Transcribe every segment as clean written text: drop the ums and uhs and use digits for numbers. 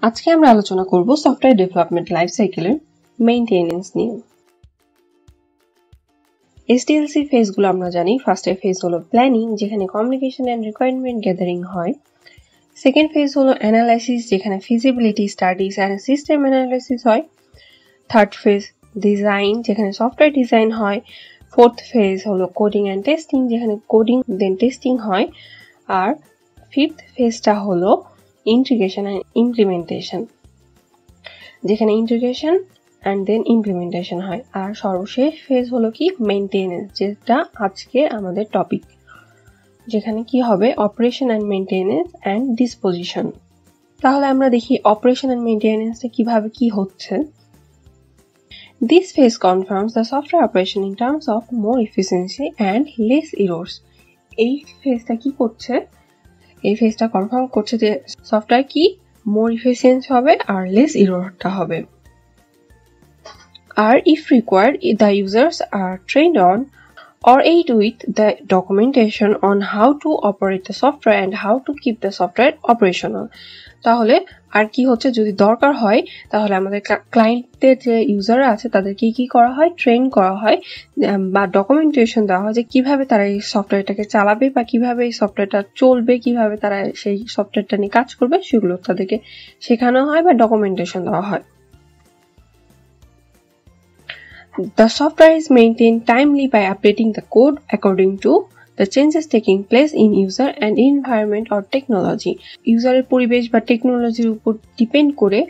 আজকে আমরা আলোচনা করব সফটওয়্যার ডেভেলপমেন্ট লাইফ সাইকেলের মেইনটেনেন্স নিয়ে। SDLC ফেজগুলো আমরা জানি। ফার্স্টের ফেজ হলো প্ল্যানিং, যেখানে কমিউনিকেশন এন্ড রিকোয়ারমেন্ট গ্যাদারিং হয়। সেকেন্ড ফেজ হলো অ্যানালাইসিস, যেখানে feasibility studies and system analysis হয়। থার্ড ফেজ ডিজাইন, যেখানে সফটওয়্যার ডিজাইন হয়। ফোর্থ ফেজ হলো কোডিং এন্ড টেস্টিং, যেখানে কোডিং দেন টেস্টিং হয়। আর ফিফথ ফেজটা হলো ইন্টিগ্রেশন এন্ড ইমপ্লিমেন্টেশন, যেখানে ইন্টিগ্রেশন এন্ড দেন ইমপ্লিমেন্টেশন হয়। আর সর্বশেষ ফেজ হলো কি মেইনটেনেন্স, যেটা আজকে আমাদের টপিক, যেখানে কি হবে operation and maintenance and disposition. তাহলে আমরা দেখি অপারেশন এন্ড মেইনটেনেন্সে কিভাবে কি হচ্ছে। This phase confirms the software operation in terms of more efficiency and less errors. এই ফেজটা কি করছে? এই ফেজটা কনফার্ম করছে যে সফটওয়্যার কি মোর এফিসিয়েন্ট হবে আর লেস এররটা হবে। আর if required, the users are trained on or aid with the documentation on how to operate the software and how to keep the software operational. তাহলে আর কি হচ্ছে, যদি দরকার হয় তাহলে আমাদের ক্লায়েন্টের যে ইউজাররা আছে তাদের কি করা হয়, ট্রেন করা হয় বা ডকুমেন্টেশন দেওয়া হয় যে কিভাবে তারা এই সফটওয়্যারটাকে চালাবে বা কিভাবে এই সফটওয়্যারটা চলবে, কিভাবে তারা সেই সফটওয়্যারটা নিয়ে কাজ করবে, সেগুলো তাদেরকে শেখানো হয় বা ডকুমেন্টেশন দেওয়া হয়। The software is maintained timely by updating the code according to the changes taking place in user and environment or technology. ইউজারের পরিবেশ বা টেকনোলজির উপর ডিপেন্ড করে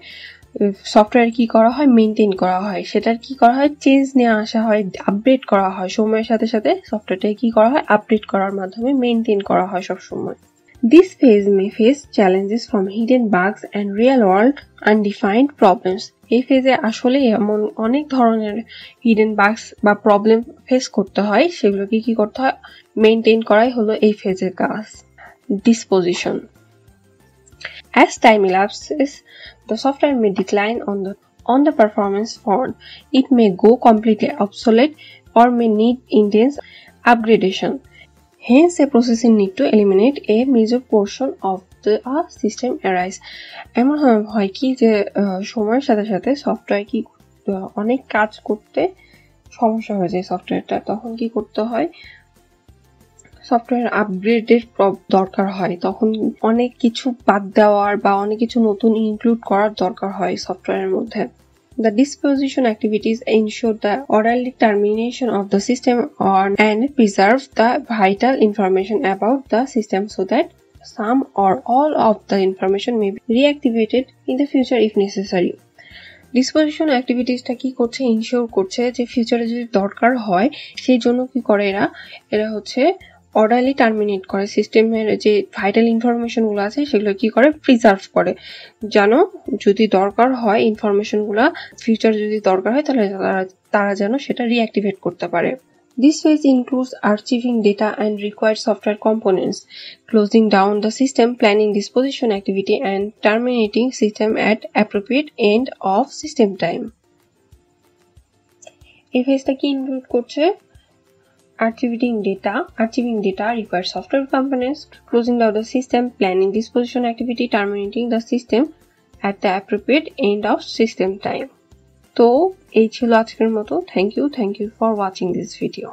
সফটওয়্যার কি করা হয়, মেইনটেইন করা হয়। সেটার কি করা হয়, চেঞ্জ নিয়ে আসা হয়, আপডেট করা হয়। সময়ের সাথে সাথে সফটওয়্যারটাকে কি করা হয়, আপডেট করার মাধ্যমে মেইনটেইন করা হয় সব সময়। This phase may face challenges from hidden bugs and real-world undefined problems. এই ফেজে আসলে এমন অনেক ধরনের হিডেন বাগস বা প্রবলেম ফেস করতে হয়, সেগুলোকে কি করতে হয়, মেইনটেইন করাই হলো এই ফেজের কাজ। Disposition. As time elapses, the software may decline on the performance front. It may go completely obsolete or may need intense upgradation. Hence, a processing need to eliminate a major portion of the system errors. এমন হয় কি যে সময়ের সাথে সাথে software কি অনেক কাজ করতে সমস্যা হয়ে যায় সফটওয়্যারটা, তখন কি করতে হয়, সফটওয়্যার আপগ্রেডের দরকার হয়। তখন অনেক কিছু বাদ দেওয়ার বা অনেক কিছু নতুন ইনক্লুড করার দরকার হয় সফটওয়্যারের মধ্যে। The disposition activities ensure the orderly termination of the system and preserve the vital information about the system so that some or all of the information may be reactivated in the future if necessary. Disposition অ্যাক্টিভিটিসটা কি করছে, ensure করছে যে ফিউচারে যদি দরকার হয় সেই জন্য কি করে এরা হচ্ছে অর্ডারলি টার্মিনেট করে, সিস্টেমের যে ভাইটাল ইনফরমেশনগুলো আছে সেগুলো কি করে, প্রিজার্ভ করে, যেন যদি দরকার হয় ইনফরমেশনগুলো ফিউচারে যদি দরকার হয় তাহলে তারা যেন সেটা রিঅ্যাক্টিভেট করতে পারে। This phase includes archiving data and required software components, closing down the system, planning disposition activity, and terminating system at appropriate end of system time. এই ফেজটা কি ইনক্লুড করছে, archiving data, required software components, closing down the system, planning disposition activity, terminating the system at the appropriate end of system time. তো এই ছিল আজকের মতো। Thank you for watching this video.